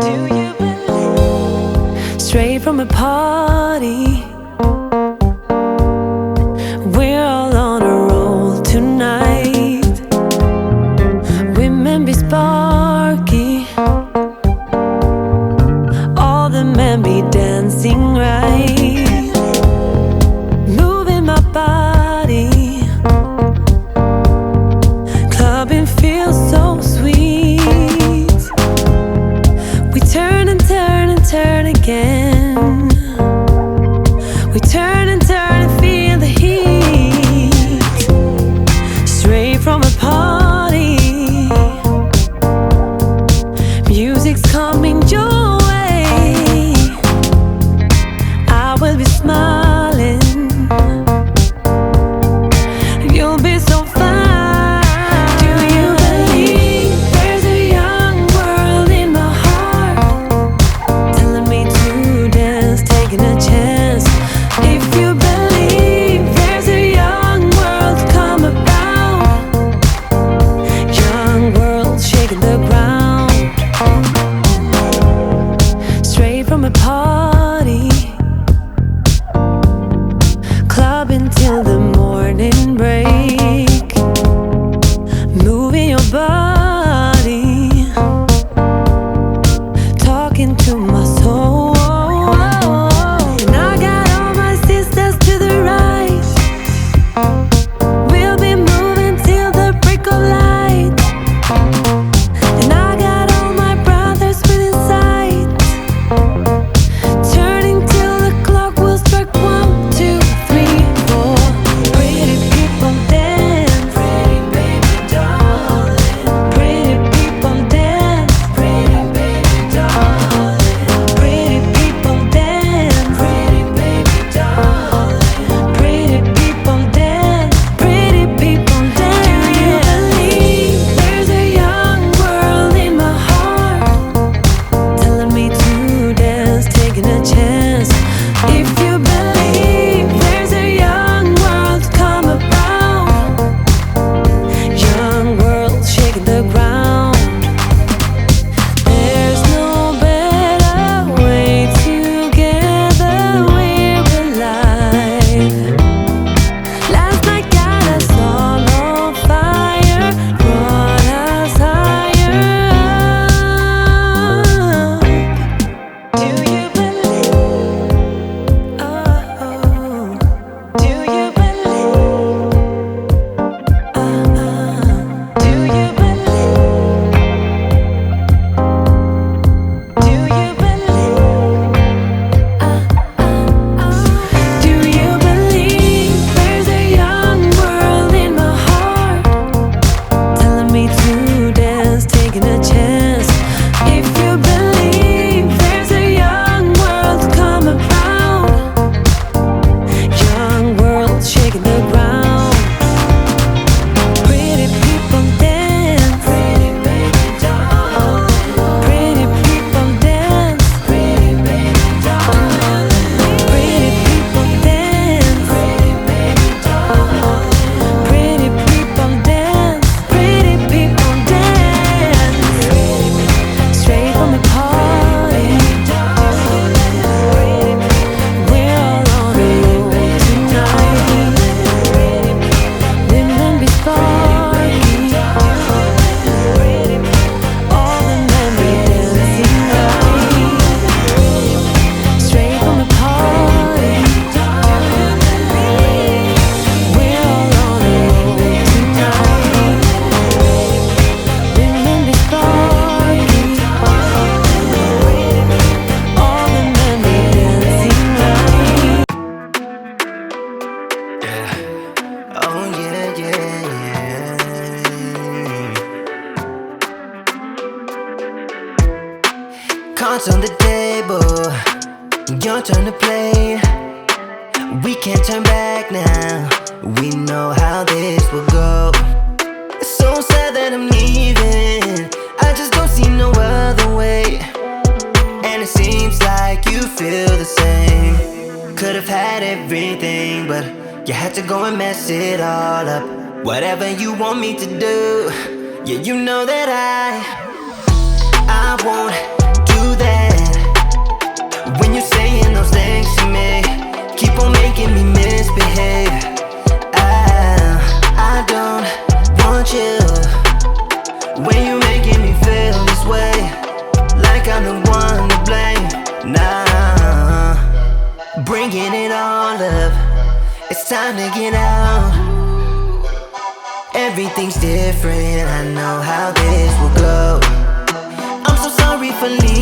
Do you believe? Straight from a party, we're all on a roll tonight. Women be sparky, all the men be dancing right. Moving my body, clubbing feels so sweet. We turn and turn and turn again. We turn and turn and feel the heat. Straight from a party, music's coming your way. I will be smiling, you'll be so fine. Do you believe there's a young world in my heart, telling me to dance, taking a chance? If you believe there's a young world to come about, young world shaking the ground. Straight from a party, clubbing till the morning break. Moving your body, talking to my soul. And I got all my sisters to the right. We'll be moving till the break of light. And I got all my brothers within sight, turning till the clock will strike 1, 2, 3, 4. Pretty people dance, pretty baby darling. Pretty people dance, pretty baby darling. Pretty people dance, pretty baby darling. Pretty people dance, pretty people dance. Do you believe there's a young world in my heart, telling me to dance, taking a chance? If you believe there's a young world to come about, young world shaking the ground. There's no better way, together we're alive. Last night got us all on fire, brought us higher. Do you believe? Oh, do you believe? Do you believe? Do you believe? Do you believe there's a young world in my heart, telling me to dance, taking a chance? If you believe there's a young world to come about, young world shaking the ground. Pretty people dance, pretty baby darling. Pretty people dance, pretty baby darling. Pretty people dance, pretty baby darling. Pretty people dance, pretty people dance. Straight from the party, we're all on a roll tonight. Women be sparky, all the men be dancing right. Straight from the party, we're all on a roll tonight. Women be sparky, all the men be dancing right. Oh yeah, yeah, yeah. Cards on the table, your turn to play. We can't turn back now. We know how this will go. It's so sad that I'm leaving. I just don't see no other way. And it seems like you feel the same. Could've had everything, but you had to go and mess it all up. Whatever you want me to do, yeah, you know that I won't do time to get out. Everything's different, I know how this will go. I'm so sorry for leaving